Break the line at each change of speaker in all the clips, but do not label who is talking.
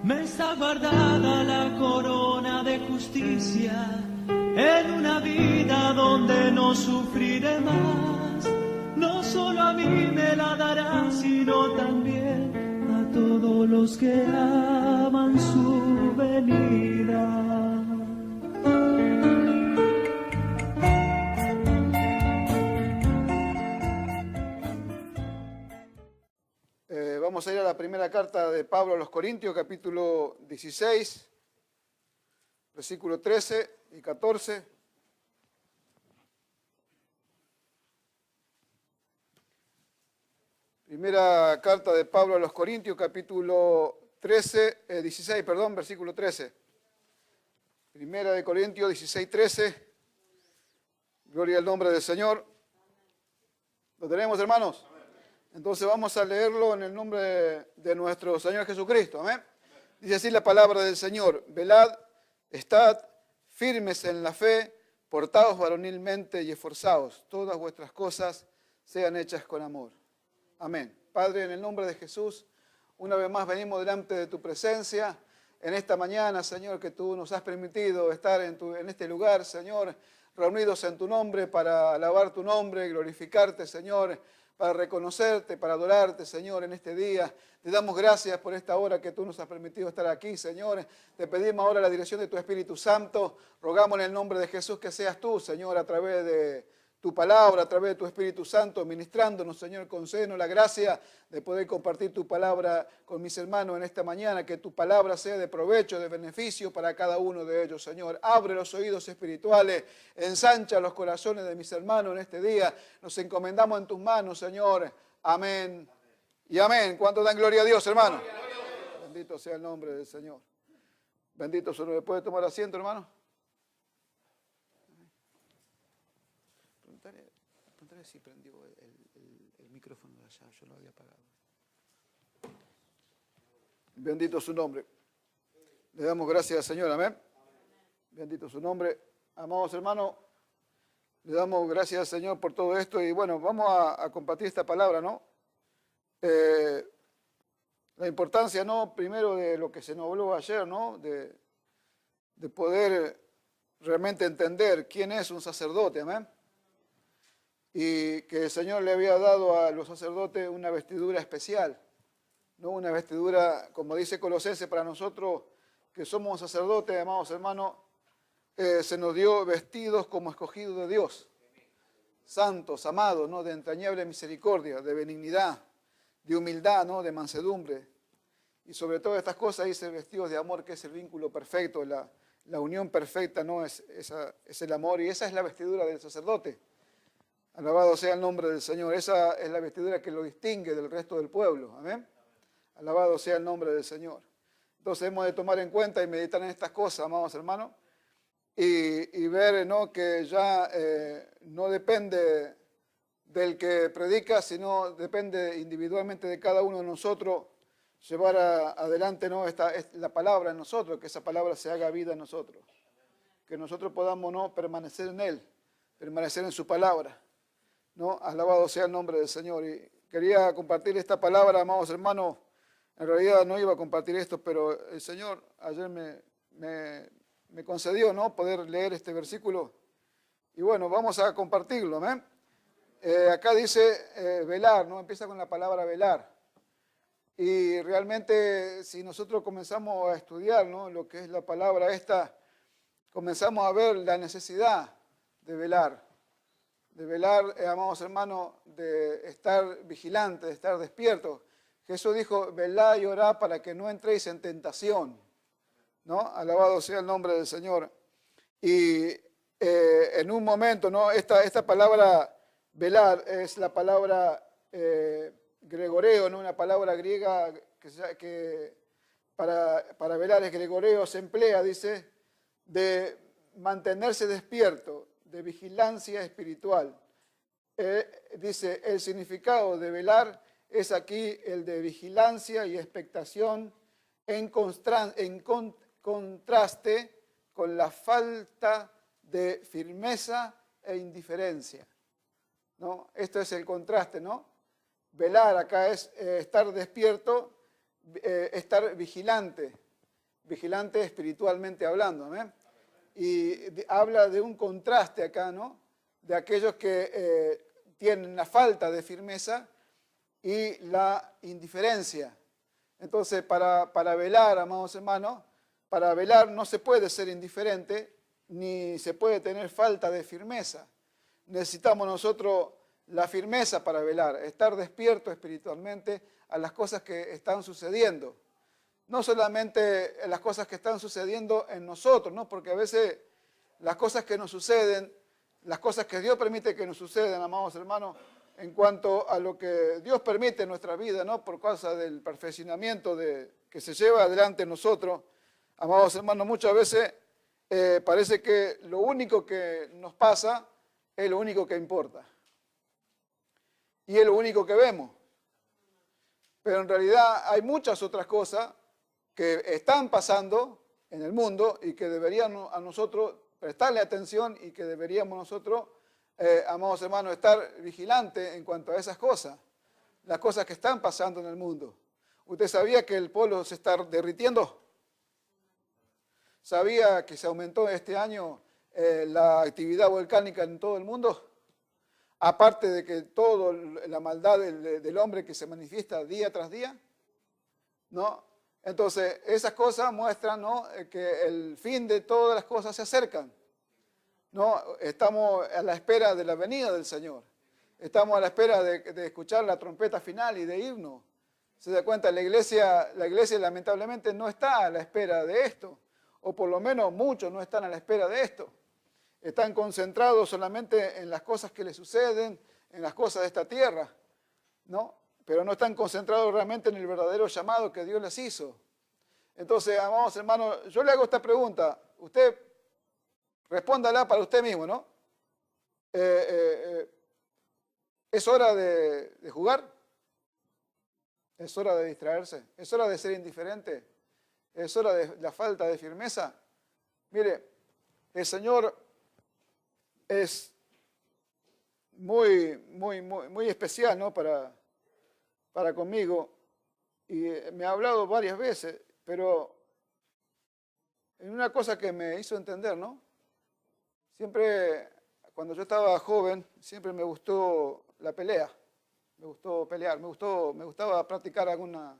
me está guardada la corona de justicia en una vida donde no sufriré más. No solo a mí me la dará, sino también a todos los que aman su venida.
Vamos a ir a la primera carta de Pablo a los Corintios, capítulo 16, versículo 13 y 14. Primera carta de Pablo a los Corintios, capítulo 16, versículo 13. Primera de Corintios 16, 13. Gloria al nombre del Señor. ¿Lo tenemos, hermanos? Entonces vamos a leerlo en el nombre de nuestro Señor Jesucristo. Amén. Dice así la palabra del Señor: velad, estad firmes en la fe, portaos varonilmente y esforzaos. Todas vuestras cosas sean hechas con amor. Amén. Padre, en el nombre de Jesús, una vez más venimos delante de tu presencia. En esta mañana, Señor, que tú nos has permitido estar en este lugar, Señor, reunidos en tu nombre para alabar tu nombre, glorificarte, Señor, para reconocerte, para adorarte, Señor, en este día. Te damos gracias por esta hora que tú nos has permitido estar aquí, Señor. Te pedimos ahora la dirección de tu Espíritu Santo. Rogamos en el nombre de Jesús que seas tú, Señor, a través de tu palabra, a través de tu Espíritu Santo, ministrándonos, Señor. Concédenos la gracia de poder compartir tu palabra con mis hermanos en esta mañana, que tu palabra sea de provecho, de beneficio para cada uno de ellos, Señor. Abre los oídos espirituales, ensancha los corazones de mis hermanos en este día. Nos encomendamos en tus manos, Señor. Amén y amén. ¿Cuánto dan gloria a Dios, hermano? Bendito sea el nombre del Señor. Bendito su nombre. ¿Puede tomar asiento, hermano? Preguntaré si prendió el micrófono de allá, yo lo había apagado. Bendito su nombre. Le damos gracias al Señor, amén. Bendito su nombre. Amados hermanos, le damos gracias al Señor por todo esto y bueno, vamos a compartir esta palabra, ¿no? La importancia, ¿no? Primero de lo que se nos habló ayer, ¿no? De poder realmente entender quién es un sacerdote, amén. Y que el Señor le había dado a los sacerdotes una vestidura especial, ¿no? Una vestidura, como dice Colosenses, para nosotros que somos sacerdotes, amados hermanos, se nos dio vestidos como escogidos de Dios, santos, amados, ¿no? De entrañable misericordia, de benignidad, de humildad, ¿no? De mansedumbre. Y sobre todas estas cosas dice vestidos de amor, que es el vínculo perfecto, la unión perfecta, ¿no? Es el amor, y esa es la vestidura del sacerdote. Alabado sea el nombre del Señor. Esa es la vestidura que lo distingue del resto del pueblo. Amén. Alabado sea el nombre del Señor. Entonces hemos de tomar en cuenta y meditar en estas cosas, amados hermanos, y ver, ¿no? Que ya no depende del que predica, sino depende individualmente de cada uno de nosotros llevar adelante, ¿no? La palabra en nosotros, que esa palabra se haga vida en nosotros. Que nosotros podamos, ¿no? Permanecer en Él, permanecer en su palabra. ¿No? Alabado sea el nombre del Señor. Y quería compartir esta palabra, amados hermanos. En realidad no iba a compartir esto, pero el Señor ayer me concedió, ¿no? Poder leer este versículo. Y bueno, vamos a compartirlo. ¿Amén? Acá dice velar, ¿no? Empieza con la palabra velar. Y realmente si nosotros comenzamos a estudiar, ¿no? Lo que es la palabra esta, comenzamos a ver la necesidad de velar. De velar, amados hermanos, de estar vigilante, de estar despierto. Jesús dijo, velad y orad para que no entréis en tentación, ¿no? Alabado sea el nombre del Señor. Y en un momento, ¿no? Esta palabra velar es la palabra gregoreo, ¿no? Una palabra griega que para velar es gregoreo, se emplea, dice, de mantenerse despierto, de vigilancia espiritual. Dice, el significado de velar es aquí el de vigilancia y expectación en contraste con la falta de firmeza e indiferencia, ¿no? Esto es el contraste, ¿no? Velar acá es estar despierto, estar vigilante, vigilante espiritualmente hablando. ¿Amén? Y habla de un contraste acá, ¿no? De aquellos que tienen la falta de firmeza y la indiferencia. Entonces, para velar, amados hermanos, para velar no se puede ser indiferente, ni se puede tener falta de firmeza. Necesitamos nosotros la firmeza para velar, estar despierto espiritualmente a las cosas que están sucediendo. No solamente las cosas que están sucediendo en nosotros, ¿no? Porque a veces las cosas que nos suceden, las cosas que Dios permite que nos sucedan, amados hermanos, en cuanto a lo que Dios permite en nuestra vida, ¿no? Por causa del perfeccionamiento que se lleva adelante en nosotros, amados hermanos, muchas veces parece que lo único que nos pasa es lo único que importa. Y es lo único que vemos. Pero en realidad hay muchas otras cosas que están pasando en el mundo y que deberíamos a nosotros prestarle atención y que deberíamos nosotros, amados hermanos, estar vigilantes en cuanto a esas cosas, las cosas que están pasando en el mundo. ¿Usted sabía que el polo se está derritiendo? ¿Sabía que se aumentó este año la actividad volcánica en todo el mundo? Aparte de que toda la maldad del hombre que se manifiesta día tras día, ¿no? Entonces, esas cosas muestran, ¿no?, que el fin de todas las cosas se acercan, ¿no? Estamos a la espera de la venida del Señor. Estamos a la espera de escuchar la trompeta final y de irnos. Se da cuenta, la iglesia lamentablemente no está a la espera de esto, o por lo menos muchos no están a la espera de esto. Están concentrados solamente en las cosas que les suceden, en las cosas de esta tierra, ¿no? Pero no están concentrados realmente en el verdadero llamado que Dios les hizo. Entonces, amados hermanos, yo le hago esta pregunta, usted respóndala para usted mismo, ¿no? ¿Es hora de jugar? ¿Es hora de distraerse? ¿Es hora de ser indiferente? ¿Es hora de la falta de firmeza? Mire, el Señor es muy especial, ¿no?, para conmigo, y me ha hablado varias veces, pero en una cosa que me hizo entender, ¿no? Siempre, cuando yo estaba joven, siempre me gustó la pelea, me gustó pelear, me gustaba practicar alguna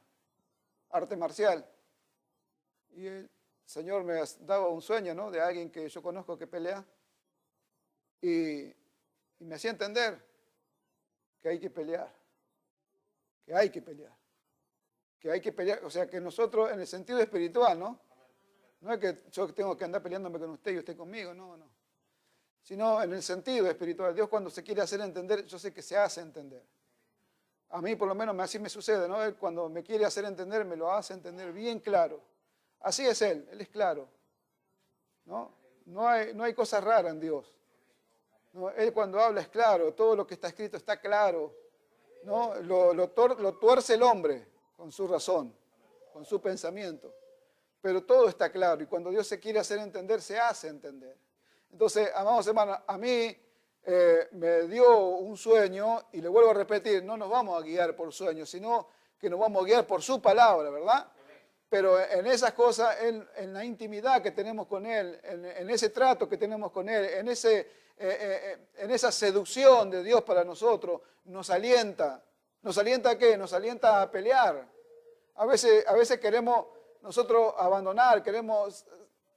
arte marcial. Y el Señor me daba un sueño, ¿no?, de alguien que yo conozco que pelea, y me hacía entender que hay que pelear, o sea, que nosotros en el sentido espiritual, ¿no? No es que yo tengo que andar peleándome con usted y usted conmigo, no, sino en el sentido espiritual. Dios, cuando se quiere hacer entender, yo sé que se hace entender. A mí por lo menos así me sucede, ¿no? Él cuando me quiere hacer entender, me lo hace entender bien claro. Así es Él es claro, ¿no? No hay cosas raras en Dios, ¿no? Él cuando habla es claro, todo lo que está escrito está claro, ¿no? Lo tuerce el hombre con su razón, con su pensamiento, pero todo está claro, y cuando Dios se quiere hacer entender, se hace entender. Entonces, amados hermanos, a mí me dio un sueño, y le vuelvo a repetir, no nos vamos a guiar por sueños, sino que nos vamos a guiar por su palabra, ¿verdad? Pero en esas cosas, en la intimidad que tenemos con Él, en ese trato que tenemos con Él, en esa seducción de Dios para nosotros, nos alienta. ¿Nos alienta a qué? Nos alienta a pelear. A veces queremos nosotros abandonar,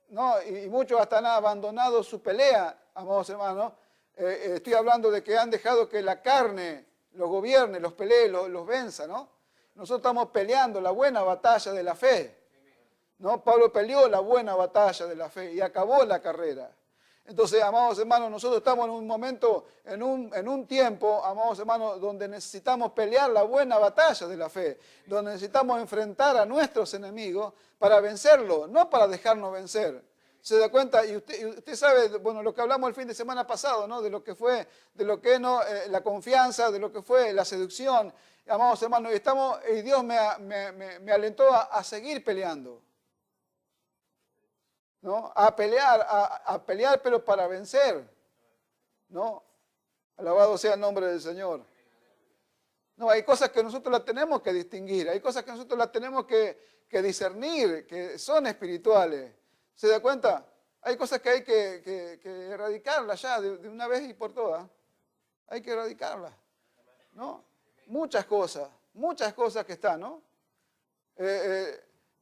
¿no? Y muchos hasta han abandonado su pelea, amados hermanos. Estoy hablando de que han dejado que la carne los gobierne, los pelee, los venza, ¿no? Nosotros estamos peleando la buena batalla de la fe, ¿no? Pablo peleó la buena batalla de la fe y acabó la carrera. Entonces, amados hermanos, nosotros estamos en un momento, en un tiempo, amados hermanos, donde necesitamos pelear la buena batalla de la fe, donde necesitamos enfrentar a nuestros enemigos para vencerlos, no para dejarnos vencer. ¿Se da cuenta? Y usted sabe, bueno, lo que hablamos el fin de semana pasado, ¿no? De lo que fue, la confianza, de lo que fue la seducción. Amados hermanos, y Dios me alentó a seguir peleando, ¿no? A pelear, pero para vencer, ¿no? Alabado sea el nombre del Señor. No, hay cosas que nosotros las tenemos que distinguir, hay cosas que nosotros las tenemos que discernir, que son espirituales. ¿Se da cuenta? Hay cosas que hay que erradicarlas ya de una vez y por todas. Hay que erradicarlas, ¿no? Muchas cosas que están, ¿no?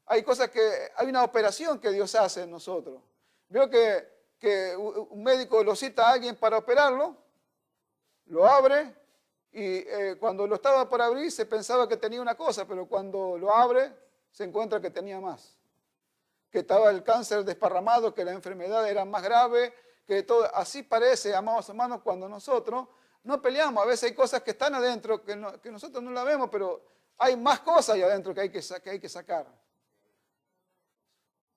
Hay cosas hay una operación que Dios hace en nosotros. Veo que un médico lo cita a alguien para operarlo, lo abre y cuando lo estaba por abrir se pensaba que tenía una cosa, pero cuando lo abre se encuentra que tenía más. Que estaba el cáncer desparramado, que la enfermedad era más grave, que todo. Así parece, amados hermanos, cuando nosotros no peleamos. A veces hay cosas que están adentro que nosotros no la vemos, pero hay más cosas ahí adentro que hay que sacar.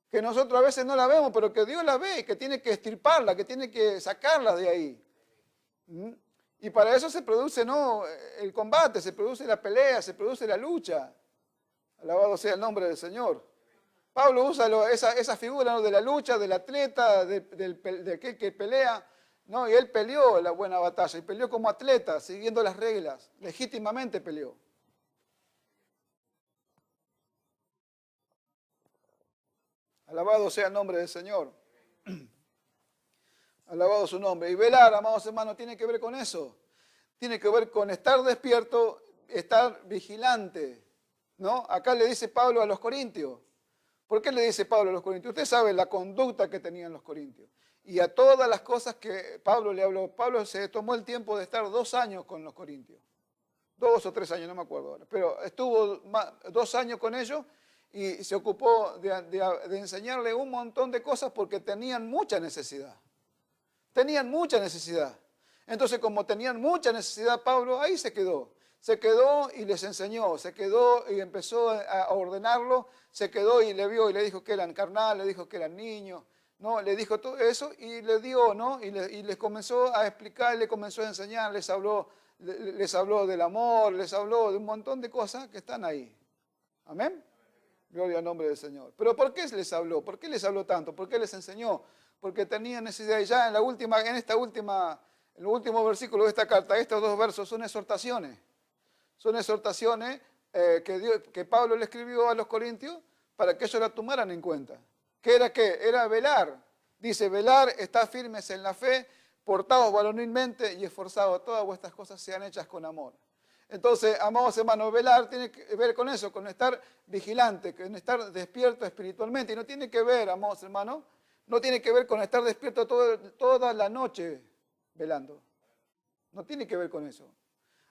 Que nosotros a veces no la vemos, pero que Dios la ve y que tiene que extirparla, que tiene que sacarla de ahí. Y para eso se produce, ¿no?, el combate, se produce la pelea, se produce la lucha. Alabado sea el nombre del Señor. Pablo usa esa figura, ¿no?, de la lucha, del atleta, de aquel que pelea, ¿no? Y él peleó la buena batalla, y peleó como atleta, siguiendo las reglas, legítimamente peleó. Alabado sea el nombre del Señor. Alabado su nombre. Y velar, amados hermanos, tiene que ver con eso. Tiene que ver con estar despierto, estar vigilante, ¿no? Acá le dice Pablo a los corintios. ¿Por qué le dice Pablo a los corintios? Usted sabe la conducta que tenían los corintios. Y a todas las cosas que Pablo le habló. Pablo se tomó el tiempo de estar 2 años con los corintios. 2 o 3 años, no me acuerdo ahora. Pero estuvo 2 años con ellos y se ocupó de enseñarle un montón de cosas porque tenían mucha necesidad. Tenían mucha necesidad. Entonces, como tenían mucha necesidad, Pablo ahí se quedó. Se quedó y les enseñó, se quedó y empezó a ordenarlo, se quedó y le vio y le dijo que eran carnal, le dijo que eran niños, ¿no? Le dijo todo eso y le dio, ¿no? Y les comenzó a explicar, le comenzó a enseñar, les habló del amor, les habló de un montón de cosas que están ahí. ¿Amén? Gloria al nombre del Señor. Pero ¿por qué les habló? ¿Por qué les habló tanto? ¿Por qué les enseñó? Porque tenían necesidad. Y ya en el último versículo de esta carta, estos 2 versos son exhortaciones. Son exhortaciones que Pablo le escribió a los corintios para que ellos la tomaran en cuenta. ¿Qué era qué? Era velar. Dice, velar, estad firmes en la fe, portaos varonilmente y esforzados. Todas vuestras cosas sean hechas con amor. Entonces, amados hermanos, velar tiene que ver con eso, con estar vigilante, con estar despierto espiritualmente. Y no tiene que ver, amados hermanos, no tiene que ver con estar despierto toda la noche velando. No tiene que ver con eso.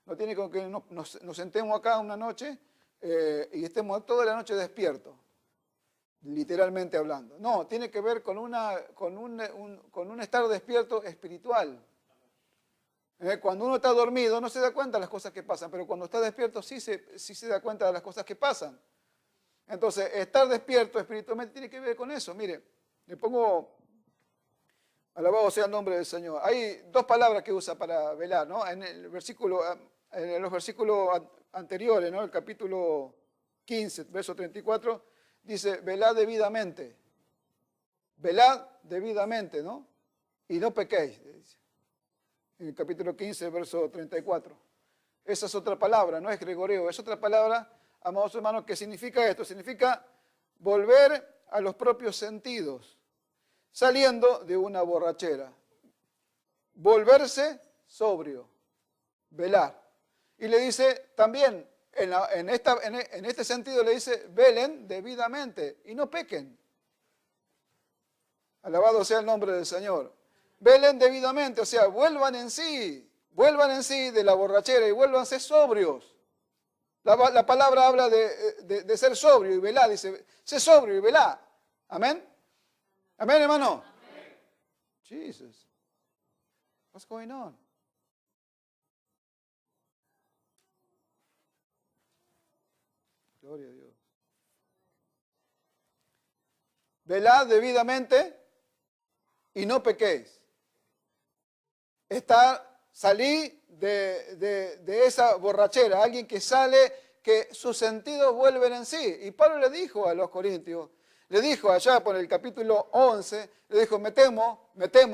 No tiene con que nos sentemos acá una noche y estemos toda la noche despiertos, literalmente hablando. No, tiene que ver con un estar despierto espiritual. Cuando uno está dormido no se da cuenta de las cosas que pasan, pero cuando está despierto sí se da cuenta de las cosas que pasan. Entonces, estar despierto espiritualmente tiene que ver con eso. Mire, le pongo, alabado sea el nombre del Señor. Hay 2 palabras que usa para velar, ¿no? En los versículos anteriores, ¿no? El capítulo 15, verso 34, dice, velad debidamente. Velad debidamente, ¿no? Y no pequéis, dice. En el capítulo 15, verso 34. Esa es otra palabra, no es gregoreo, es otra palabra, amados hermanos, que significa esto. Significa volver a los propios sentidos, saliendo de una borrachera. Volverse sobrio, velar. Y le dice también, en este sentido le dice, velen debidamente y no pequen. Alabado sea el nombre del Señor. Velen debidamente, o sea, vuelvan en sí de la borrachera y vuélvanse sobrios. La palabra habla de ser sobrio y velar, dice, sé sobrio y velá. Amén. Amén, hermano. Amén. Jesus. What's going on? Gloria a Dios. Velad debidamente y no pequéis. Salí de esa borrachera, alguien que sale, que sus sentidos vuelven en sí. Y Pablo le dijo a los corintios, le dijo allá por el capítulo 11, le dijo, me temo,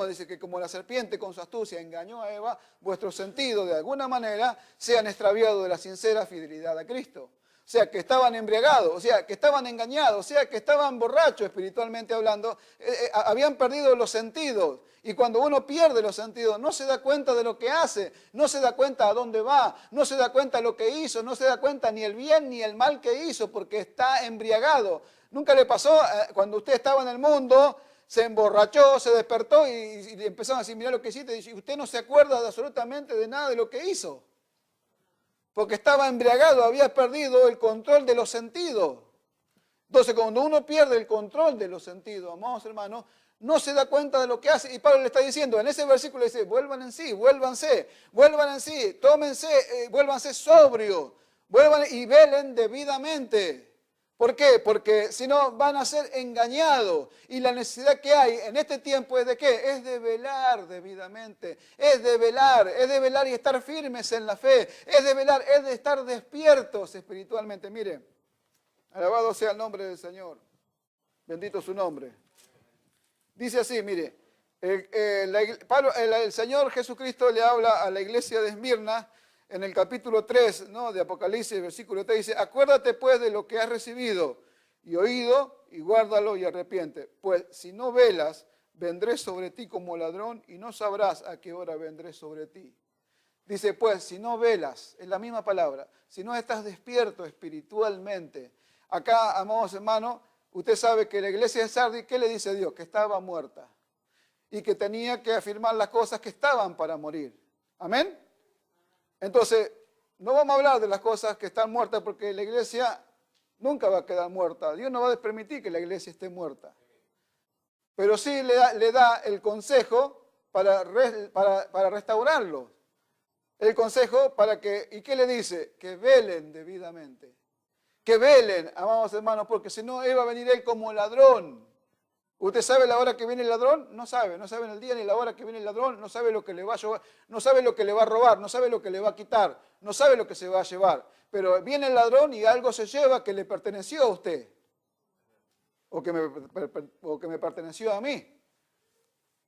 dice que como la serpiente con su astucia engañó a Eva, vuestros sentidos de alguna manera sean extraviados de la sincera fidelidad a Cristo. O sea, que estaban embriagados, o sea, que estaban engañados, o sea, que estaban borrachos espiritualmente hablando, habían perdido los sentidos. Y cuando uno pierde los sentidos, no se da cuenta de lo que hace, no se da cuenta a dónde va, no se da cuenta de lo que hizo, no se da cuenta ni el bien ni el mal que hizo, porque está embriagado. ¿Nunca le pasó cuando usted estaba en el mundo, se emborrachó, se despertó y le empezaron a decir, mirá lo que hiciste, y usted no se acuerda absolutamente de nada de lo que hizo? Porque estaba embriagado, había perdido el control de los sentidos. Entonces, cuando uno pierde el control de los sentidos, amados hermanos, no se da cuenta de lo que hace. Y Pablo le está diciendo, en ese versículo dice, vuelvan en sí, vuelvan en sí, tómense, vuélvanse sobrios, vuelvan y velen debidamente. ¿Por qué? Porque si no van a ser engañados. Y la necesidad que hay en este tiempo es de ¿qué? Es de velar debidamente. Es de velar y estar firmes en la fe. Es de velar, es de estar despiertos espiritualmente. Mire, alabado sea el nombre del Señor. Bendito su nombre. Dice así, mire, el Señor Jesucristo le habla a la iglesia de Esmirna, en el capítulo 3, ¿no?, de Apocalipsis, versículo 3, dice, acuérdate pues de lo que has recibido y oído, y guárdalo y arrepiente. Pues si no velas, vendré sobre ti como ladrón y no sabrás a qué hora vendré sobre ti. Dice, pues si no velas, es la misma palabra, si no estás despierto espiritualmente. Acá, amados hermanos, usted sabe que la iglesia de Sardis, ¿qué le dice Dios? Que estaba muerta y que tenía que afirmar las cosas que estaban para morir. ¿Amén? Entonces, no vamos a hablar de las cosas que están muertas porque la iglesia nunca va a quedar muerta. Dios no va a permitir que la iglesia esté muerta. Pero sí le da el consejo para restaurarlo. El consejo para que, ¿y qué le dice? Que velen debidamente. Que velen, amados hermanos, porque si no, va a venir él como ladrón. ¿Usted sabe la hora que viene el ladrón? No sabe en el día ni la hora que viene el ladrón, no sabe lo que le va a llevar, no sabe lo que le va a robar, no sabe lo que le va a quitar, no sabe lo que se va a llevar. Pero viene el ladrón y algo se lleva que le perteneció a usted, o que me perteneció a mí.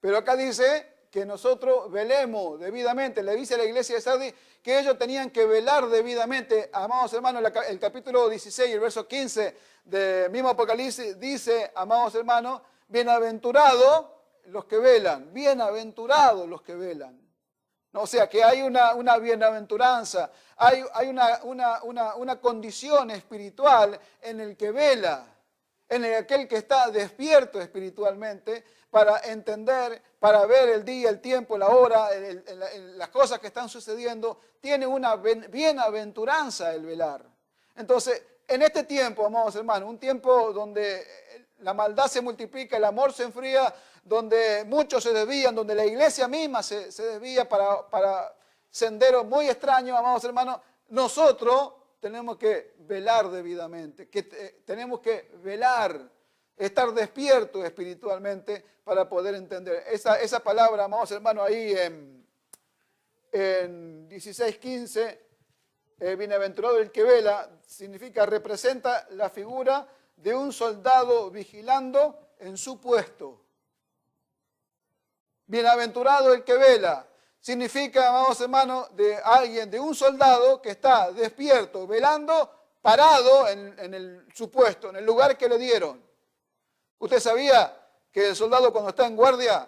Pero acá dice que nosotros velemos debidamente. Le dice a la iglesia de Sardis que ellos tenían que velar debidamente. Amados hermanos, el capítulo 16, el verso 15 del mismo Apocalipsis dice, amados hermanos, bienaventurados los que velan, bienaventurados los que velan. No, o sea que hay una bienaventuranza, hay una condición espiritual en el que vela, en aquel que está despierto espiritualmente para entender, para ver el día, el tiempo, la hora, las cosas que están sucediendo. Tiene una bienaventuranza el velar. Entonces, en este tiempo, amados hermanos, un tiempo donde la maldad se multiplica, el amor se enfría, donde muchos se desvían, donde la iglesia misma se desvía para senderos muy extraños, amados hermanos, nosotros tenemos que velar debidamente, tenemos que velar, estar despiertos espiritualmente para poder entender. Esa palabra, amados hermanos, ahí en 16:15, bienaventurado el que vela, representa la figura de un soldado vigilando en su puesto. Bienaventurado el que vela, significa, amados hermanos, de un soldado que está despierto, velando, parado en su puesto, en el lugar que le dieron. ¿Usted sabía que el soldado cuando está en guardia,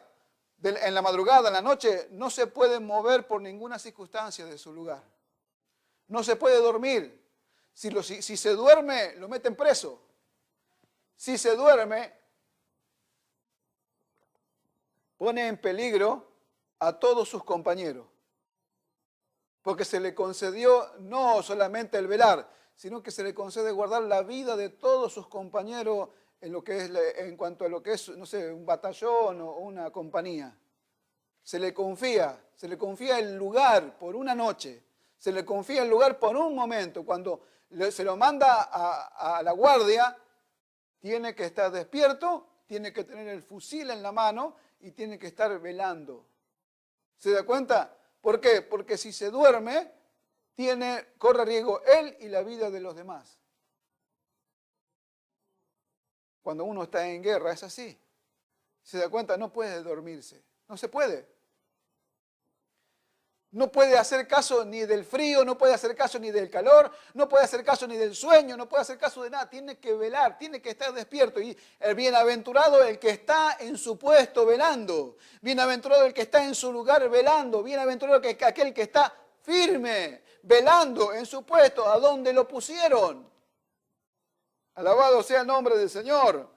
en la madrugada, en la noche, no se puede mover por ninguna circunstancia de su lugar? No se puede dormir. Si se duerme, lo meten preso. Si se duerme, pone en peligro a todos sus compañeros. Porque se le concedió no solamente el velar, sino que se le concede guardar la vida de todos sus compañeros en cuanto a lo que es, no sé, un batallón o una compañía. Se le confía el lugar por una noche, se le confía el lugar por un momento. Cuando se lo manda a la guardia, tiene que estar despierto, tiene que tener el fusil en la mano y tiene que estar velando. ¿Se da cuenta? ¿Por qué? Porque si se duerme, corre riesgo él y la vida de los demás. Cuando uno está en guerra es así. Se da cuenta, no puede dormirse. No se puede. No puede hacer caso ni del frío, no puede hacer caso ni del calor, no puede hacer caso ni del sueño, no puede hacer caso de nada. Tiene que velar, tiene que estar despierto. Y el bienaventurado el que está en su puesto velando. Bienaventurado el que está en su lugar velando. Bienaventurado aquel que está firme, velando en su puesto, a donde lo pusieron. Alabado sea el nombre del Señor.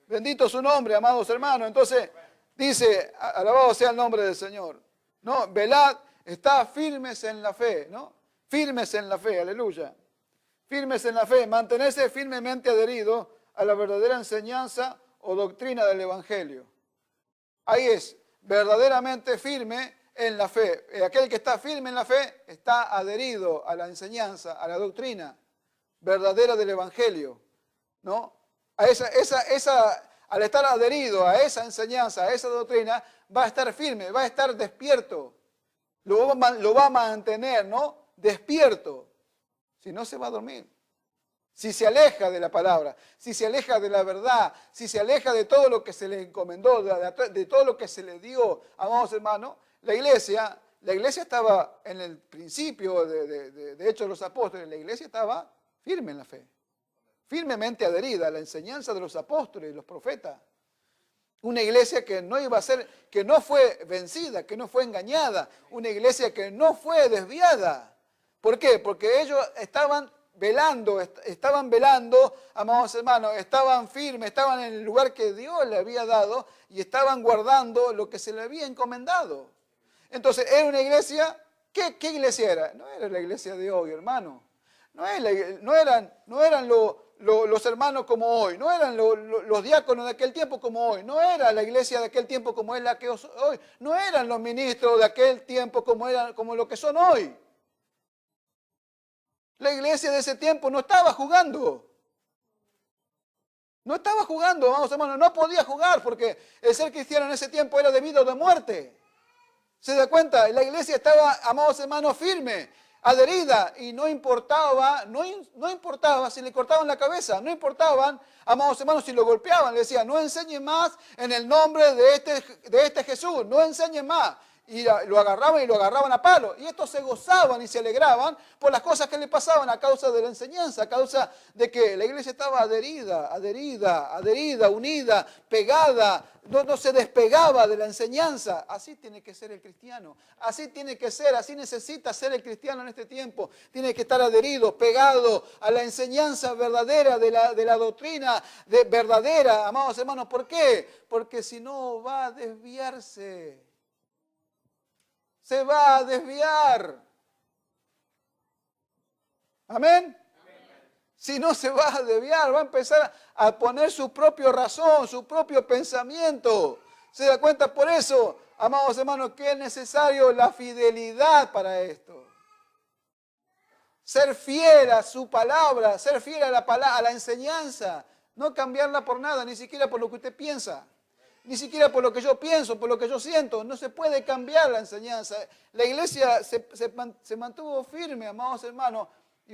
Bendito su nombre, amados hermanos. Entonces, dice, alabado sea el nombre del Señor. No, velad, está firmes en la fe, ¿no? Firmes en la fe, aleluya. Firmes en la fe, mantenerse firmemente adherido a la verdadera enseñanza o doctrina del Evangelio. Ahí es, verdaderamente firme en la fe. Aquel que está firme en la fe está adherido a la enseñanza, a la doctrina verdadera del Evangelio, ¿no? Al estar adherido a esa enseñanza, a esa doctrina, va a estar firme, va a estar despierto. Lo va a mantener, ¿no? Despierto. Si no, se va a dormir. Si se aleja de la palabra, si se aleja de la verdad, si se aleja de todo lo que se le encomendó, de todo lo que se le dio, amados hermanos, la iglesia estaba en el principio de Hechos de los Apóstoles, la iglesia estaba firme en la fe, firmemente adherida a la enseñanza de los apóstoles y los profetas. Una iglesia que no iba a ser, que no fue vencida, que no fue engañada, una iglesia que no fue desviada. ¿Por qué? Porque ellos estaban velando, amados hermanos, estaban firmes, estaban en el lugar que Dios le había dado y estaban guardando lo que se le había encomendado. Entonces, era una iglesia, ¿qué iglesia era? No era la iglesia de hoy, hermano. No eran los hermanos como hoy, no eran los diáconos de aquel tiempo como hoy, no era la iglesia de aquel tiempo como es la que hoy, no eran los ministros de aquel tiempo como lo que son hoy. La iglesia de ese tiempo no estaba jugando. No estaba jugando, vamos hermanos, no podía jugar porque el ser cristiano en ese tiempo era debido de muerte. ¿Se da cuenta? La iglesia estaba, amados hermanos, firme, adherida, y no importaba si le cortaban la cabeza, no importaban, amados hermanos, si lo golpeaban, le decían, no enseñen más en el nombre de este Jesús, no enseñen más. Y lo agarraban a palo. Y estos se gozaban y se alegraban por las cosas que le pasaban a causa de la enseñanza, a causa de que la iglesia estaba adherida, unida, pegada, no se despegaba de la enseñanza. Así tiene que ser el cristiano, así tiene que ser, así necesita ser el cristiano en este tiempo. Tiene que estar adherido, pegado a la enseñanza verdadera de la doctrina verdadera, amados hermanos. ¿Por qué? Porque si no va a desviarse. Se va a desviar. ¿Amén? Si no se va a desviar, va a empezar a poner su propia razón, su propio pensamiento. ¿Se da cuenta? Por eso, amados hermanos, que es necesario la fidelidad para esto. Ser fiel a su palabra, ser fiel a la enseñanza. No cambiarla por nada, ni siquiera por lo que usted piensa. Ni siquiera por lo que yo pienso, por lo que yo siento. No se puede cambiar la enseñanza. La iglesia se mantuvo firme, amados hermanos. Y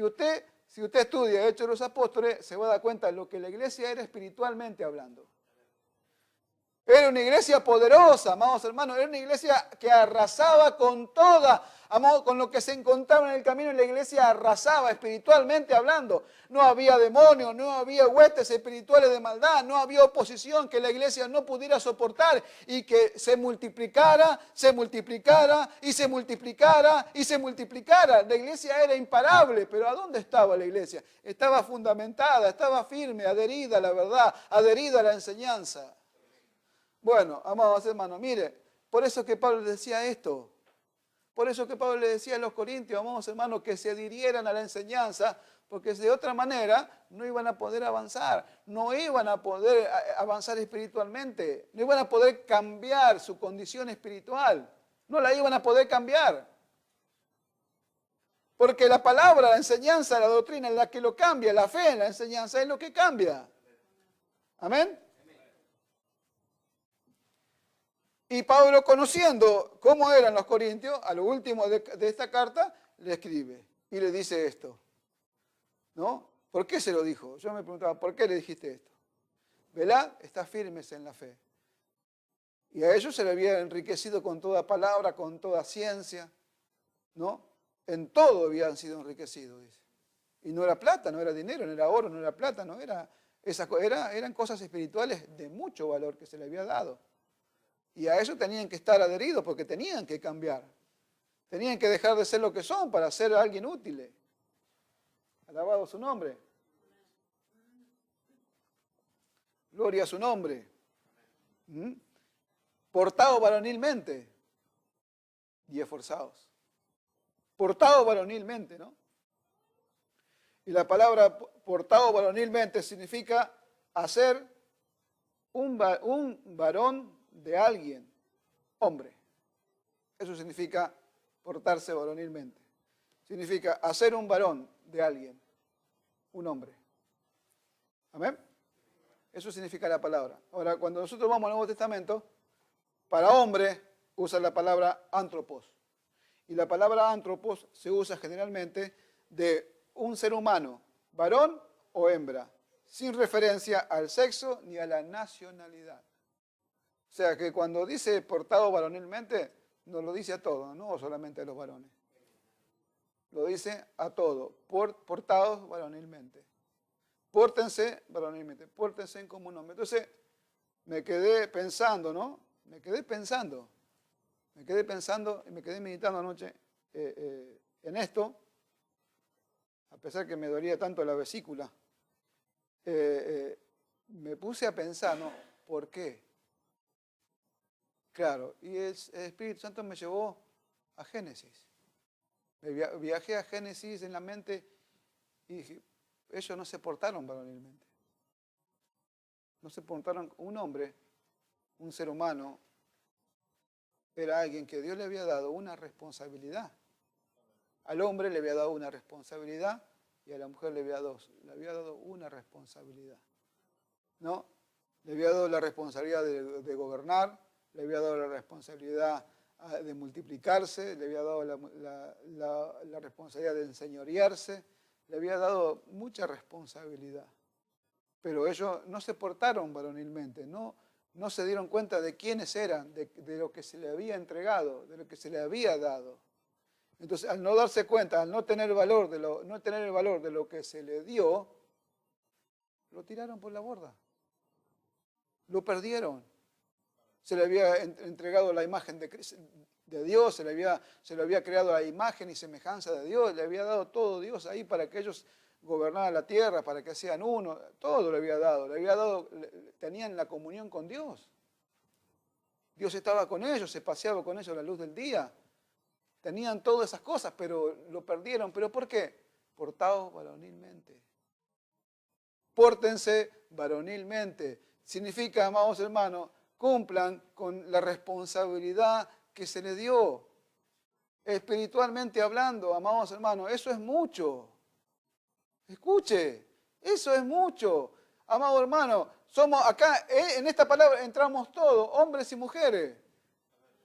si usted estudia Hechos de los Apóstoles, se va a dar cuenta de lo que la iglesia era espiritualmente hablando. Era una iglesia poderosa, amados hermanos. Era una iglesia que arrasaba con con lo que se encontraba en el camino. La iglesia arrasaba espiritualmente hablando. No había demonios, no había huestes espirituales de maldad, no había oposición que la iglesia no pudiera soportar y que se multiplicara y se multiplicara. La iglesia era imparable, pero ¿a dónde estaba la iglesia? Estaba fundamentada, estaba firme, adherida a la verdad, adherida a la enseñanza. Bueno, amados hermanos, mire, por eso que Pablo les decía esto. Por eso que Pablo le decía a los corintios, amados hermanos, que se adhirieran a la enseñanza, porque de otra manera no iban a poder avanzar, no iban a poder avanzar espiritualmente, no iban a poder cambiar su condición espiritual, no la iban a poder cambiar. Porque la palabra, la enseñanza, la doctrina es la que lo cambia, la fe en la enseñanza es lo que cambia. Amén. Y Pablo, conociendo cómo eran los corintios, a lo último de esta carta, le escribe y le dice esto. ¿No? ¿Por qué se lo dijo? Yo me preguntaba, ¿por qué le dijiste esto? velad, está firmes en la fe. Y a ellos se le había enriquecido con toda palabra, con toda ciencia, ¿no? En todo habían sido enriquecidos, dice. Y no era plata, no era dinero, no era oro, no era plata, no era eran cosas espirituales de mucho valor que se le había dado. Y a eso tenían que estar adheridos porque tenían que cambiar. Tenían que dejar de ser lo que son para ser alguien útil. Alabado su nombre. Gloria a su nombre. Portados varonilmente y esforzados. Portados varonilmente, ¿no? Y la palabra portado varonilmente significa hacer un varón de alguien, hombre. Eso significa portarse varonilmente. Significa hacer un varón de alguien, un hombre. ¿Amén? Eso significa la palabra. Ahora, cuando nosotros vamos al Nuevo Testamento, para hombre usa la palabra antropos. Y la palabra antropos se usa generalmente de un ser humano, varón o hembra, sin referencia al sexo ni a la nacionalidad. O sea que cuando dice portado varonilmente, no lo dice a todos, no solamente a los varones. Lo dice a todos, portados varonilmente. Pórtense varonilmente, pórtense como un hombre. Entonces me quedé pensando, ¿no? Me quedé pensando y me quedé meditando anoche en esto, a pesar que me dolía tanto la vesícula. Me puse a pensar, ¿no? ¿Por qué? Claro, y el Espíritu Santo me llevó a Génesis. Viajé a Génesis en la mente y dije, ellos no se portaron varonilmente. No se portaron, un hombre, un ser humano, era alguien que Dios le había dado una responsabilidad. Al hombre le había dado una responsabilidad y a la mujer le había dado una responsabilidad. ¿No? Le había dado la responsabilidad de gobernar, le había dado la responsabilidad de multiplicarse, le había dado la responsabilidad de enseñorearse, le había dado mucha responsabilidad. Pero ellos no se portaron varonilmente, no se dieron cuenta de quiénes eran, de lo que se le había entregado, de lo que se le había dado. Entonces, al no darse cuenta, al no tener el valor de lo que se le dio, lo tiraron por la borda. Lo perdieron. Se le había entregado la imagen de Dios, se le había creado la imagen y semejanza de Dios, le había dado todo Dios ahí para que ellos gobernaran la tierra, para que sean uno, todo le había dado, tenían la comunión con Dios. Dios estaba con ellos, se paseaba con ellos a la luz del día. Tenían todas esas cosas, pero lo perdieron. ¿Pero por qué? Portados varonilmente. Pórtense varonilmente. Significa, amados hermanos, cumplan con la responsabilidad que se les dio. Espiritualmente hablando, amados hermanos, eso es mucho. Escuche, eso es mucho. Amado hermano, somos acá, en esta palabra entramos todos, hombres y mujeres.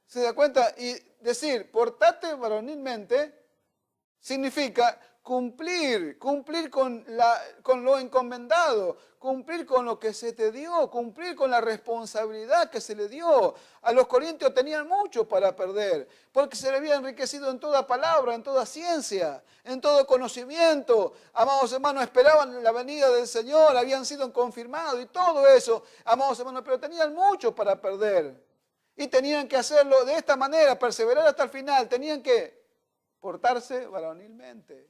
¿Se da cuenta? Y decir, portate varonilmente, significa cumplir con lo encomendado, cumplir con lo que se te dio, cumplir con la responsabilidad que se le dio. A los corintios tenían mucho para perder, porque se le había enriquecido en toda palabra, en toda ciencia, en todo conocimiento. Amados hermanos, esperaban la venida del Señor, habían sido confirmados y todo eso, amados hermanos, pero tenían mucho para perder. Y tenían que hacerlo de esta manera, perseverar hasta el final, tenían que portarse varonilmente.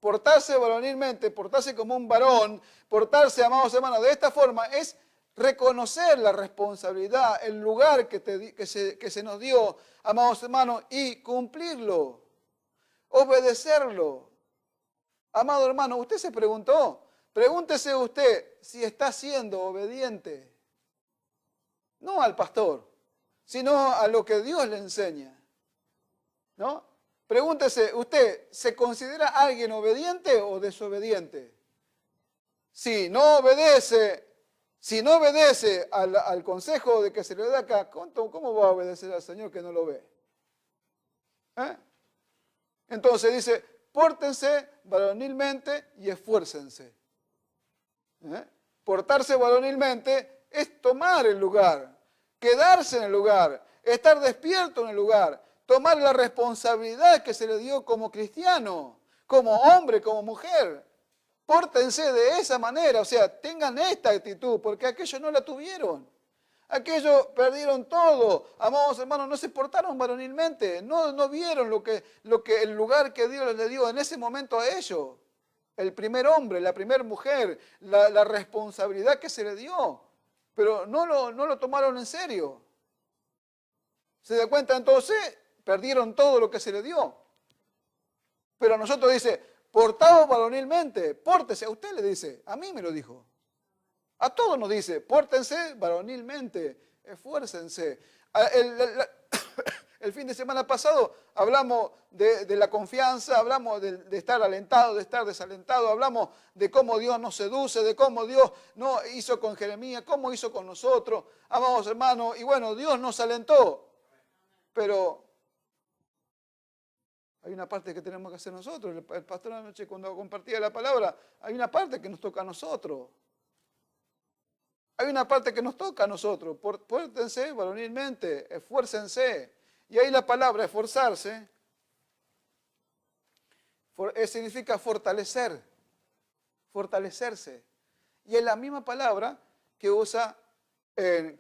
Portarse varonilmente, portarse como un varón, portarse, amados hermanos, de esta forma es reconocer la responsabilidad, el lugar que se nos dio, amados hermanos, y cumplirlo, obedecerlo. Amado hermano, usted se preguntó, pregúntese usted si está siendo obediente, no al pastor, sino a lo que Dios le enseña, ¿no? Pregúntese, ¿usted se considera alguien obediente o desobediente? Si no obedece al consejo de que se le da acá, ¿cómo va a obedecer al Señor que no lo ve? Entonces dice, pórtense varonilmente y esfuércense. Portarse varonilmente es tomar el lugar, quedarse en el lugar, estar despierto en el lugar, tomar la responsabilidad que se le dio como cristiano, como hombre, como mujer. Pórtense de esa manera, o sea, tengan esta actitud, porque aquellos no la tuvieron. Aquellos perdieron todo. Amados hermanos, no se portaron varonilmente, no vieron el lugar que Dios les dio en ese momento a ellos. El primer hombre, la primera mujer, la responsabilidad que se le dio. Pero no lo tomaron en serio. ¿Se da cuenta? Entonces, perdieron todo lo que se le dio. Pero a nosotros dice, portaos varonilmente, pórtese. A usted le dice, a mí me lo dijo. A todos nos dice, pórtense varonilmente, esfuércense. El fin de semana pasado hablamos de la confianza, hablamos de estar alentado, de estar desalentado, hablamos de cómo Dios nos seduce, de cómo Dios no hizo con Jeremías, cómo hizo con nosotros, amados hermanos, y bueno, Dios nos alentó, pero hay una parte que tenemos que hacer nosotros. El pastor anoche cuando compartía la palabra, hay una parte que nos toca a nosotros. Hay una parte que nos toca a nosotros. Pórtense varonilmente, esfuércense. Y ahí la palabra esforzarse significa fortalecer, fortalecerse. Y es la misma palabra que usa en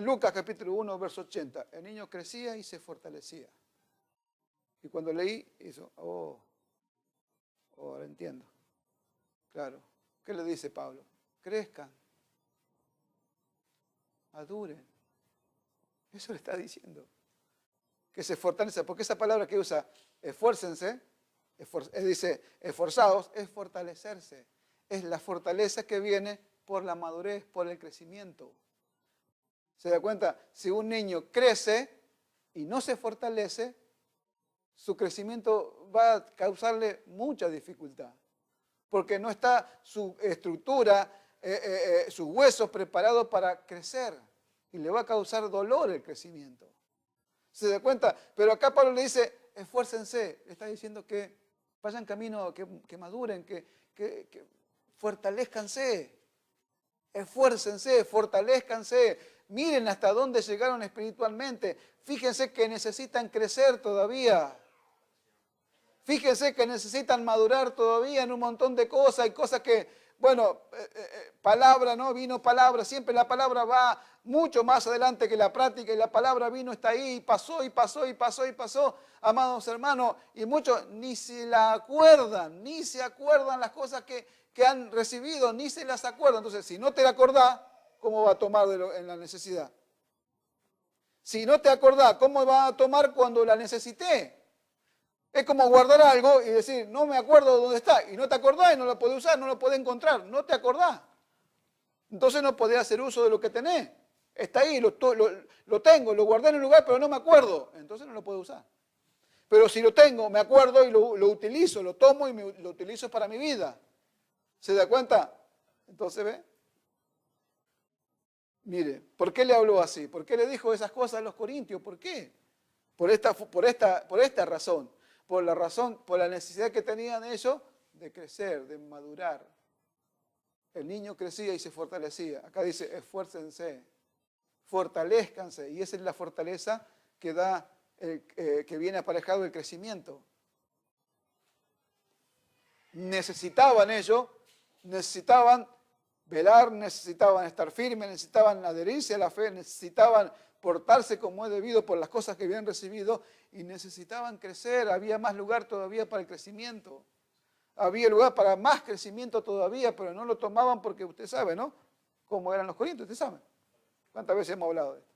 Lucas capítulo 1, verso 80. El niño crecía y se fortalecía. Y cuando leí, hizo, ahora entiendo. Claro. ¿Qué le dice Pablo? Crezcan, maduren. Eso le está diciendo. Que se fortaleza, porque esa palabra que usa, esfuércense, dice esforzados, es fortalecerse. Es la fortaleza que viene por la madurez, por el crecimiento. ¿Se da cuenta? Si un niño crece y no se fortalece, su crecimiento va a causarle mucha dificultad. Porque no está su estructura, sus huesos preparados para crecer. Y le va a causar dolor el crecimiento. ¿Se da cuenta? Pero acá Pablo le dice, esfuércense. Le está diciendo que vayan camino, que maduren, que fortalezcanse. Esfuércense, fortalezcanse. Miren hasta dónde llegaron espiritualmente. Fíjense que necesitan crecer todavía. Fíjense que necesitan madurar todavía en un montón de cosas. Hay cosas que, bueno, palabra, ¿no? Vino palabra. Siempre la palabra va mucho más adelante que la práctica y la palabra vino, está ahí, y pasó, y pasó, y pasó, y pasó, amados hermanos, y muchos ni se la acuerdan, ni se acuerdan las cosas que han recibido, ni se las acuerdan. Entonces, si no te la acordás, ¿cómo va a tomar en la necesidad? Si no te acordás, ¿cómo va a tomar cuando la necesité? Es como guardar algo y decir, no me acuerdo dónde está, y no te acordás y no lo podés usar, no lo podés encontrar, no te acordás. Entonces no podés hacer uso de lo que tenés. Está ahí, lo tengo, lo guardé en un lugar, pero no me acuerdo. Entonces no lo puedo usar. Pero si lo tengo, me acuerdo y lo utilizo, lo tomo y lo utilizo para mi vida. ¿Se da cuenta? Entonces, ¿ve? Mire, ¿por qué le habló así? ¿Por qué le dijo esas cosas a los corintios? ¿Por qué? Por esta razón. Por la necesidad que tenían ellos de crecer, de madurar. El niño crecía y se fortalecía. Acá dice, esfuércense, fortalezcanse. Y esa es la fortaleza que que viene aparejado el crecimiento. Necesitaban velar, necesitaban estar firmes, necesitaban adherirse a la fe, necesitaban portarse como es debido por las cosas que habían recibido y necesitaban crecer. Había más lugar todavía para el crecimiento. Había lugar para más crecimiento todavía, pero no lo tomaban porque usted sabe, ¿no? Cómo eran los corintios, usted sabe. ¿Cuántas veces hemos hablado de esto?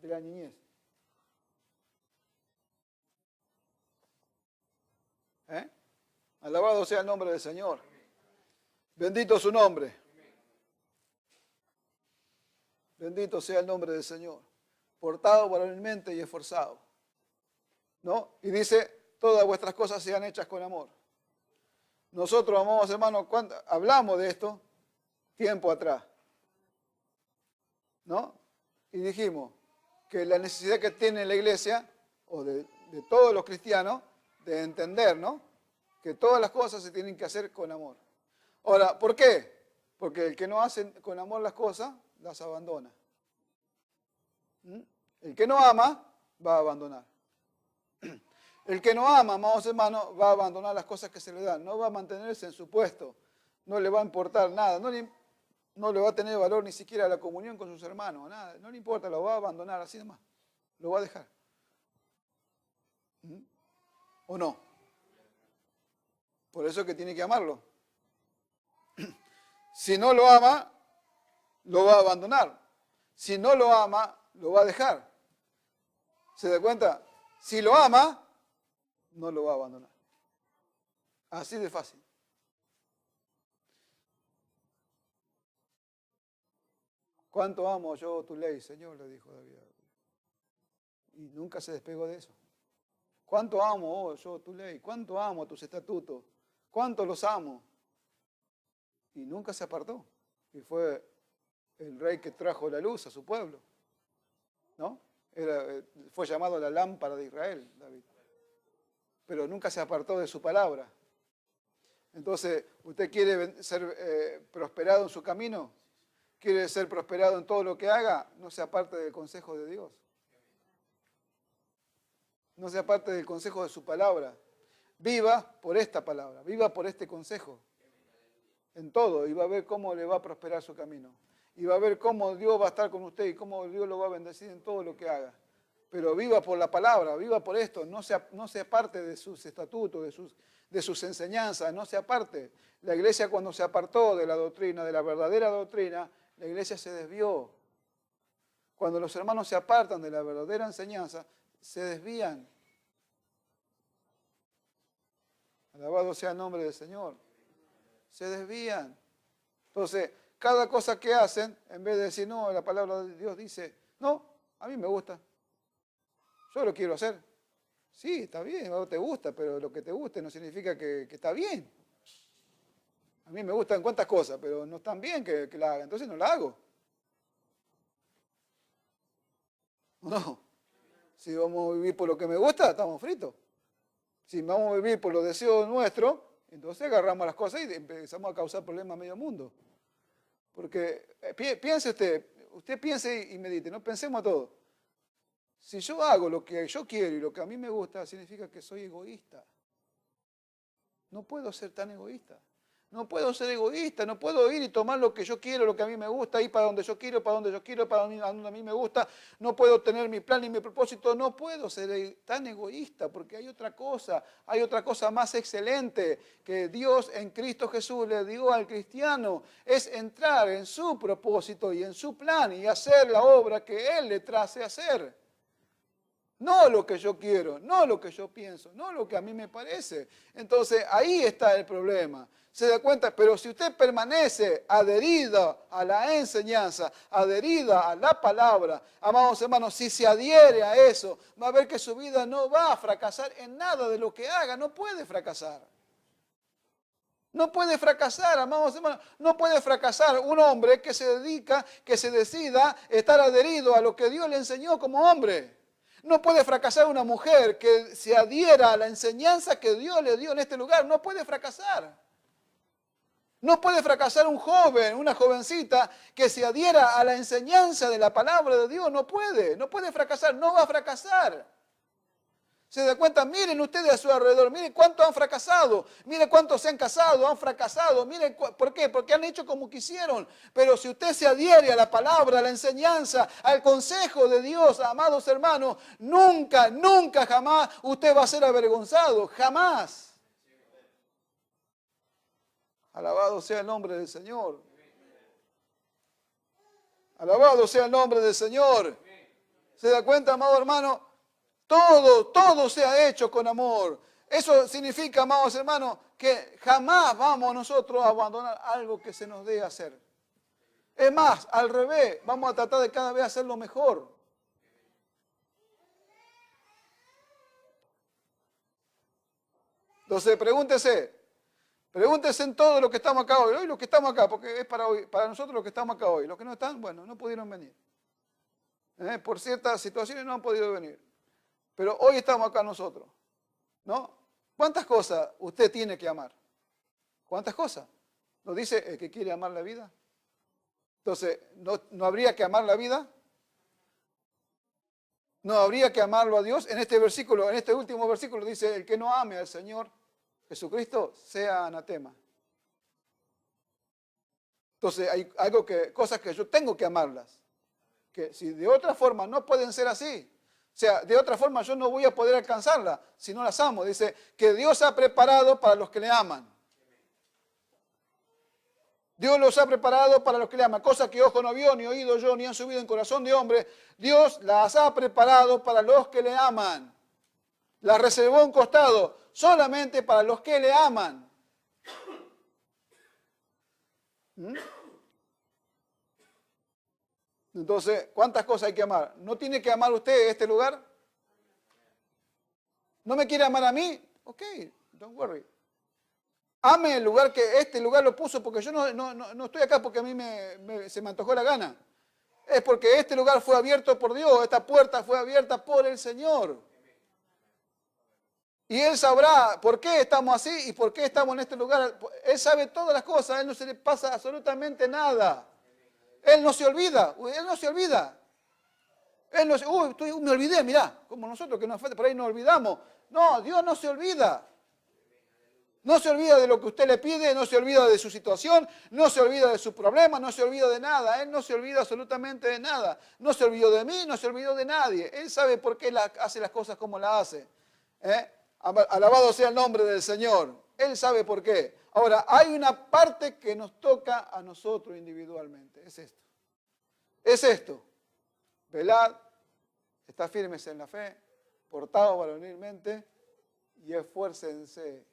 De la niñez. Alabado sea el nombre del Señor. Bendito su nombre. Bendito sea el nombre del Señor. Portado varonilmente y esforzado. ¿No? Y dice, todas vuestras cosas sean hechas con amor. Nosotros, amados hermanos, hablamos de esto tiempo atrás. ¿No? Y dijimos que la necesidad que tiene la iglesia, o de todos los cristianos, de entender, ¿no? Que todas las cosas se tienen que hacer con amor. Ahora, ¿por qué? Porque el que no hace con amor las cosas, las abandona. El que no ama, va a abandonar. El que no ama, amados hermanos, va a abandonar las cosas que se le dan. No va a mantenerse en su puesto. No le va a importar nada. No le va a tener valor ni siquiera la comunión con sus hermanos. Nada. No le importa, lo va a abandonar así nomás. Lo va a dejar. ¿O no? Por eso es que tiene que amarlo. Si no lo ama, lo va a abandonar. Si no lo ama, lo va a dejar. ¿Se da cuenta? Si lo ama, no lo va a abandonar. Así de fácil. ¿Cuánto amo yo tu ley, Señor? Le dijo David. Y nunca se despegó de eso. ¿Cuánto amo yo tu ley? ¿Cuánto amo tus estatutos? ¿Cuánto los amo? Y nunca se apartó. Y fue el rey que trajo la luz a su pueblo. ¿No? Fue llamado la lámpara de Israel, David. Pero nunca se apartó de su palabra. Entonces, ¿usted quiere ser prosperado en su camino? ¿Quiere ser prosperado en todo lo que haga? No se aparte del consejo de Dios. No se aparte del consejo de su palabra. Viva por esta palabra, viva por este consejo. En todo, y va a ver cómo le va a prosperar su camino. Y va a ver cómo Dios va a estar con usted y cómo Dios lo va a bendecir en todo lo que haga. Pero viva por la palabra, viva por esto, no se aparte de sus estatutos, de sus enseñanzas, no se aparte. La iglesia cuando se apartó de la doctrina, de la verdadera doctrina, la iglesia se desvió. Cuando los hermanos se apartan de la verdadera enseñanza, se desvían. Alabado sea el nombre del Señor. Se desvían. Entonces, cada cosa que hacen, en vez de decir, no, la palabra de Dios dice, no, a mí me gusta. Yo lo quiero hacer. Sí, está bien, a vos te gusta, pero lo que te guste no significa que está bien. A mí me gustan cuantas cosas, pero no están bien que la haga, entonces no la hago. No. Si vamos a vivir por lo que me gusta, estamos fritos. Si vamos a vivir por los deseos nuestros, entonces agarramos las cosas y empezamos a causar problemas a medio mundo. Porque piense usted piense y medite, no pensemos todo. Si yo hago lo que yo quiero y lo que a mí me gusta, significa que soy egoísta. No puedo ser tan egoísta. No puedo ser egoísta, no puedo ir y tomar lo que yo quiero, lo que a mí me gusta, ir para donde yo quiero, para donde yo quiero, para donde a mí me gusta. No puedo tener mi plan y mi propósito, no puedo ser tan egoísta porque hay otra cosa más excelente que Dios en Cristo Jesús le dio al cristiano, es entrar en su propósito y en su plan y hacer la obra que Él le trace a hacer. No lo que yo quiero, no lo que yo pienso, no lo que a mí me parece. Entonces ahí está el problema. ¿Se da cuenta? Pero si usted permanece adherido a la enseñanza, adherida a la palabra, amados hermanos, si se adhiere a eso, va a ver que su vida no va a fracasar en nada de lo que haga, no puede fracasar. No puede fracasar, amados hermanos, no puede fracasar un hombre que se dedica, que se decida estar adherido a lo que Dios le enseñó como hombre. No puede fracasar una mujer que se adhiera a la enseñanza que Dios le dio en este lugar. No puede fracasar. No puede fracasar un joven, una jovencita que se adhiera a la enseñanza de la palabra de Dios. No puede fracasar, no va a fracasar. ¿Se da cuenta? Miren ustedes a su alrededor, miren cuántos han fracasado, miren cuántos se han casado, han fracasado, miren, ¿por qué? Porque han hecho como quisieron. Pero si usted se adhiere a la palabra, a la enseñanza, al consejo de Dios, amados hermanos, nunca, nunca, jamás usted va a ser avergonzado, jamás. Alabado sea el nombre del Señor. Alabado sea el nombre del Señor. ¿Se da cuenta, amado hermano? Todo se ha hecho con amor. Eso significa, amados hermanos, que jamás vamos nosotros a abandonar algo que se nos dé hacer. Es más, al revés, vamos a tratar de cada vez hacerlo mejor. Entonces, pregúntese en todo lo que estamos acá hoy. Hoy los que estamos acá, porque es para hoy, para nosotros los que estamos acá hoy. Los que no están, bueno, no pudieron venir. Por ciertas situaciones no han podido venir. Pero hoy estamos acá nosotros, ¿no? ¿Cuántas cosas usted tiene que amar? ¿Cuántas cosas? ¿No dice el que quiere amar la vida? Entonces, ¿no habría que amar la vida? ¿No habría que amarlo a Dios? En este versículo, en este último versículo dice, el que no ame al Señor Jesucristo sea anatema. Entonces, hay cosas que yo tengo que amarlas. Que si de otra forma no pueden ser así, o sea, de otra forma yo no voy a poder alcanzarla si no las amo. Dice que Dios ha preparado para los que le aman. Dios los ha preparado para los que le aman. Cosas que ojo no vio, ni oído yo, ni han subido en corazón de hombre. Dios las ha preparado para los que le aman. Las reservó a un costado solamente para los que le aman. Entonces, ¿cuántas cosas hay que amar? ¿No tiene que amar usted este lugar? ¿No me quiere amar a mí? Ok, don't worry. Ame el lugar que este lugar lo puso, porque yo no estoy acá porque a mí se me antojó la gana. Es porque este lugar fue abierto por Dios, esta puerta fue abierta por el Señor. Y Él sabrá por qué estamos así y por qué estamos en este lugar. Él sabe todas las cosas, a Él no se le pasa absolutamente nada. Él no se olvida, Él no se olvida. Él no se, me olvidé, mirá, como nosotros que nos falta por ahí nos olvidamos. No, Dios no se olvida. No se olvida de lo que usted le pide, no se olvida de su situación, no se olvida de su problema, no se olvida de nada. Él no se olvida absolutamente de nada. No se olvidó de mí, no se olvidó de nadie. Él sabe por qué hace las cosas como las hace. Alabado sea el nombre del Señor. Él sabe por qué. Ahora, hay una parte que nos toca a nosotros individualmente. Es esto. Es esto. Velad, estad firmes en la fe, portados varonilmente y esfuércense.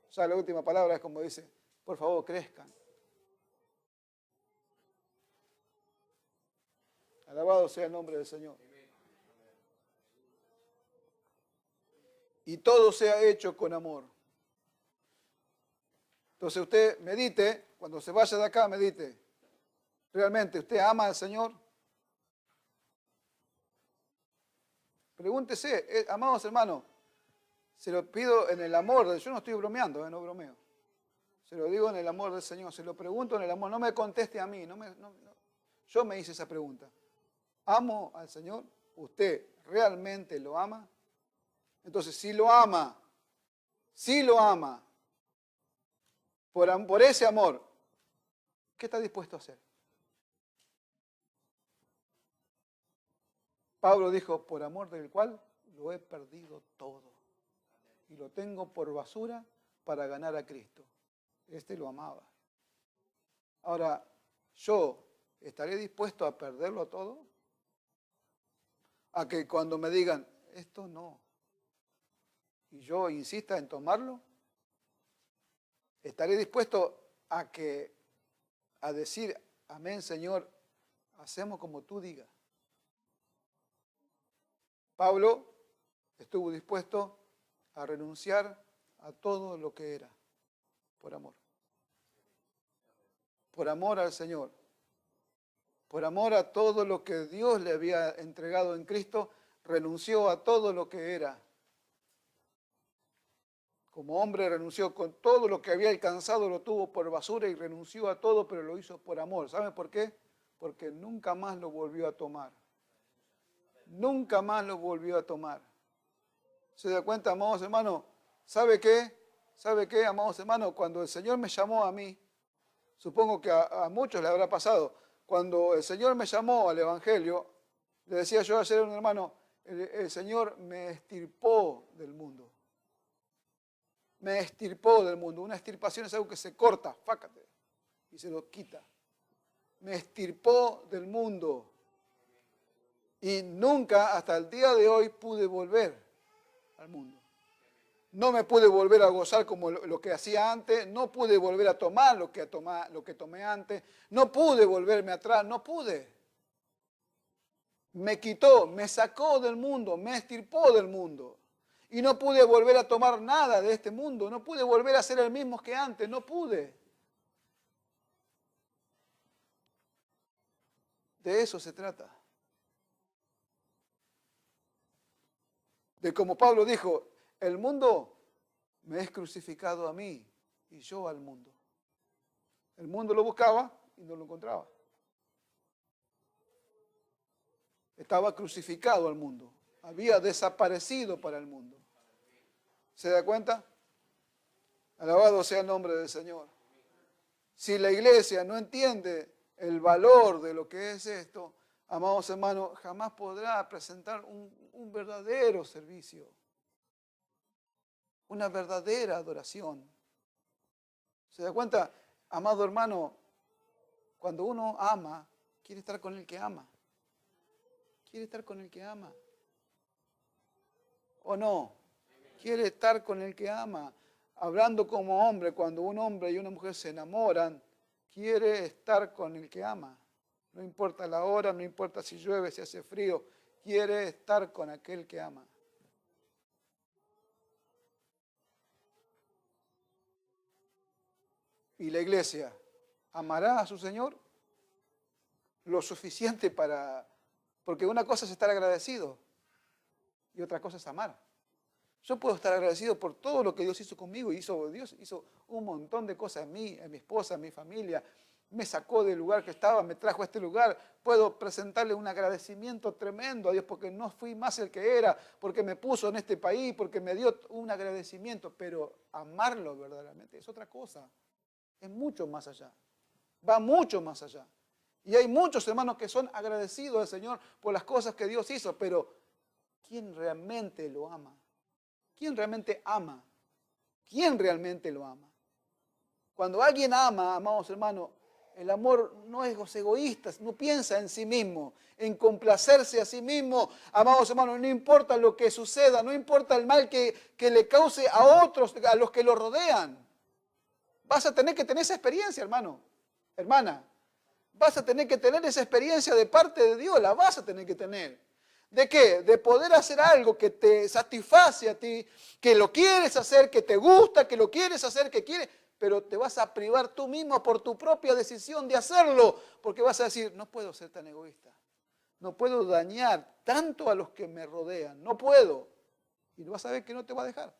O sea, la última palabra es como dice, por favor, crezcan. Alabado sea el nombre del Señor. Y todo sea hecho con amor. Entonces usted medite, cuando se vaya de acá, medite. ¿Realmente usted ama al Señor? Pregúntese, amados hermanos, se lo pido en el amor, yo no estoy bromeando, no bromeo. Se lo digo en el amor del Señor, se lo pregunto en el amor, no me conteste a mí, yo me hice esa pregunta. ¿Amo al Señor? ¿Usted realmente lo ama? Entonces, si lo ama, por ese amor, ¿qué está dispuesto a hacer? Pablo dijo, por amor del cual lo he perdido todo. Y lo tengo por basura para ganar a Cristo. Este lo amaba. Ahora, ¿yo estaré dispuesto a perderlo todo? A que cuando me digan, esto no, y yo insista en tomarlo, ¿estaré dispuesto a decir, amén, Señor, hacemos como tú digas? Pablo estuvo dispuesto a renunciar a todo lo que era, por amor. Por amor al Señor. Por amor a todo lo que Dios le había entregado en Cristo, renunció a todo lo que era. Como hombre renunció con todo lo que había alcanzado, lo tuvo por basura y renunció a todo, pero lo hizo por amor. ¿Saben por qué? Porque nunca más lo volvió a tomar. Nunca más lo volvió a tomar. ¿Se da cuenta, amados hermanos? ¿Sabe qué? ¿Sabe qué, amados hermanos? Cuando el Señor me llamó a mí, supongo que a muchos le habrá pasado, cuando el Señor me llamó al Evangelio, le decía yo ayer a un hermano, el Señor me extirpó del mundo. Me extirpó del mundo. Una extirpación es algo que se corta, fácate, y se lo quita. Me extirpó del mundo. Y nunca, hasta el día de hoy, pude volver al mundo. No me pude volver a gozar como lo que hacía antes, no pude volver a tomar lo que tomé antes, no pude volverme atrás, no pude. Me quitó, me sacó del mundo, me extirpó del mundo. Y no pude volver a tomar nada de este mundo, no pude volver a ser el mismo que antes, no pude. De eso se trata. De como Pablo dijo, el mundo me es crucificado a mí y yo al mundo. El mundo lo buscaba y no lo encontraba. Estaba crucificado al mundo. Había desaparecido para el mundo. ¿Se da cuenta? Alabado sea el nombre del Señor. Si la iglesia no entiende el valor de lo que es esto, amados hermanos, jamás podrá presentar un verdadero servicio, una verdadera adoración. ¿Se da cuenta? Amado hermano, cuando uno ama, quiere estar con el que ama. Quiere estar con el que ama. ¿O no? Quiere estar con el que ama. Hablando como hombre, cuando un hombre y una mujer se enamoran, quiere estar con el que ama. No importa la hora, no importa si llueve, si hace frío, quiere estar con aquel que ama. ¿Y la iglesia amará a su Señor? Lo suficiente para... Porque una cosa es estar agradecido y otra cosa es amar. Yo puedo estar agradecido por todo lo que Dios hizo conmigo. Dios hizo un montón de cosas en mí, en mi esposa, en mi familia. Me sacó del lugar que estaba, me trajo a este lugar. Puedo presentarle un agradecimiento tremendo a Dios porque no fui más el que era, porque me puso en este país, porque me dio un agradecimiento. Pero amarlo verdaderamente es otra cosa. Es mucho más allá. Va mucho más allá. Y hay muchos hermanos que son agradecidos al Señor por las cosas que Dios hizo, pero ¿quién realmente lo ama? ¿Quién realmente ama? ¿Quién realmente lo ama? Cuando alguien ama, amados hermanos, el amor no es egoísta, no piensa en sí mismo, en complacerse a sí mismo. Amados hermanos, no importa lo que suceda, no importa el mal que le cause a otros, a los que lo rodean. Vas a tener que tener esa experiencia, hermano, hermana. Vas a tener que tener esa experiencia de parte de Dios, la vas a tener que tener. ¿De qué? De poder hacer algo que te satisface a ti, que lo quieres hacer, que te gusta, que lo quieres hacer, que quieres, pero te vas a privar tú mismo por tu propia decisión de hacerlo, porque vas a decir, no puedo ser tan egoísta, no puedo dañar tanto a los que me rodean, no puedo. Y vas a ver que no te va a dejar,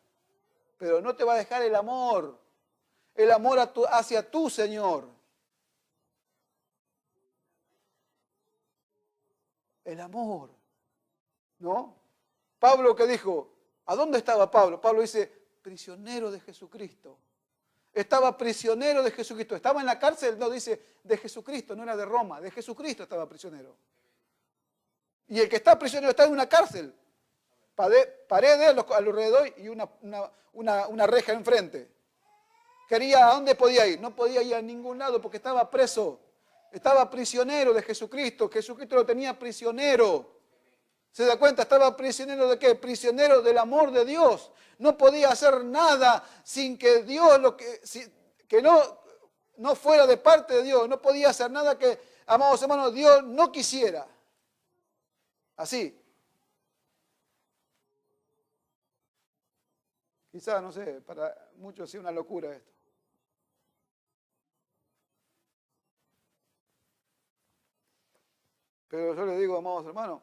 pero no te va a dejar el amor hacia tu Señor. El amor, ¿no? Pablo, ¿qué dijo? ¿A dónde estaba Pablo? Pablo dice, prisionero de Jesucristo. Estaba prisionero de Jesucristo. Estaba en la cárcel, no dice de Jesucristo, no era de Roma, de Jesucristo estaba prisionero. Y el que está prisionero está en una cárcel, paredes alrededor y una reja enfrente. ¿A dónde podía ir? No podía ir a ningún lado porque estaba preso. Estaba prisionero de Jesucristo. Jesucristo lo tenía prisionero. ¿Se da cuenta? Estaba prisionero de qué? Prisionero del amor de Dios. No podía hacer nada sin que Dios, que no fuera de parte de Dios. No podía hacer nada que, amados hermanos, Dios no quisiera. Así. Quizás, no sé, para muchos sea una locura esto. Pero yo le digo, amados hermanos,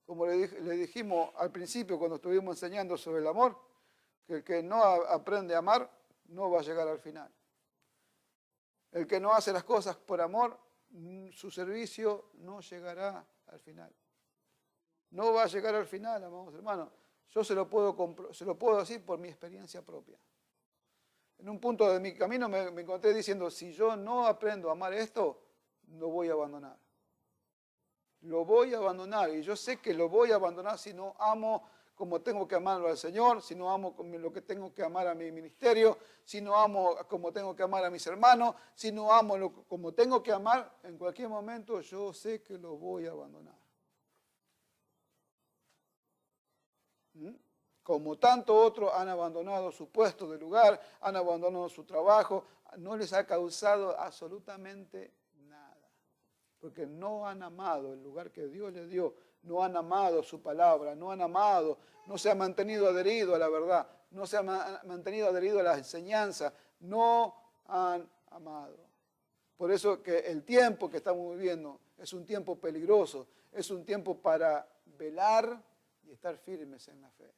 como le dijimos al principio cuando estuvimos enseñando sobre el amor, que el que no aprende a amar no va a llegar al final. El que no hace las cosas por amor, su servicio no llegará al final. No va a llegar al final, amados hermanos. Yo se lo puedo decir por mi experiencia propia. En un punto de mi camino me encontré diciendo, si yo no aprendo a amar esto, lo voy a abandonar. Lo voy a abandonar y yo sé que lo voy a abandonar si no amo como tengo que amarlo al Señor, si no amo como lo que tengo que amar a mi ministerio, si no amo como tengo que amar a mis hermanos, si no amo como tengo que amar, en cualquier momento yo sé que lo voy a abandonar. Como tanto otros han abandonado su puesto de lugar, han abandonado su trabajo, no les ha causado absolutamente nada. Porque no han amado el lugar que Dios les dio, no han amado su palabra, no han amado, no se han mantenido adherido a la verdad, no se han mantenido adherido a la enseñanza, no han amado. Por eso que el tiempo que estamos viviendo es un tiempo peligroso, es un tiempo para velar y estar firmes en la fe.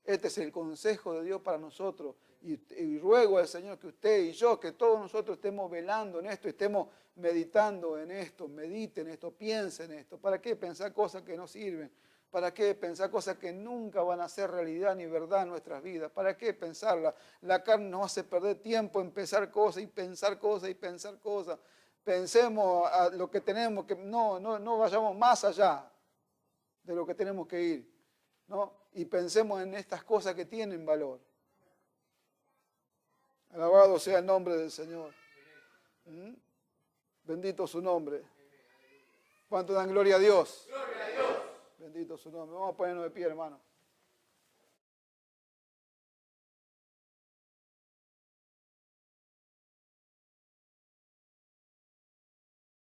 Este es el consejo de Dios para nosotros. Y ruego al Señor que usted y yo, que todos nosotros estemos velando en esto, estemos meditando en esto, mediten en esto, piensen en esto. ¿Para qué pensar cosas que no sirven? ¿Para qué pensar cosas que nunca van a ser realidad ni verdad en nuestras vidas? ¿Para qué pensarlas? La carne nos hace perder tiempo en pensar cosas y pensar cosas y pensar cosas. Pensemos a lo que tenemos, que no vayamos más allá de lo que tenemos que ir, ¿no? Y pensemos en estas cosas que tienen valor. Alabado sea el nombre del Señor. Bendito su nombre. ¿Cuánto dan gloria a Dios? Gloria a Dios. Bendito su nombre. Vamos a ponernos de pie, hermano.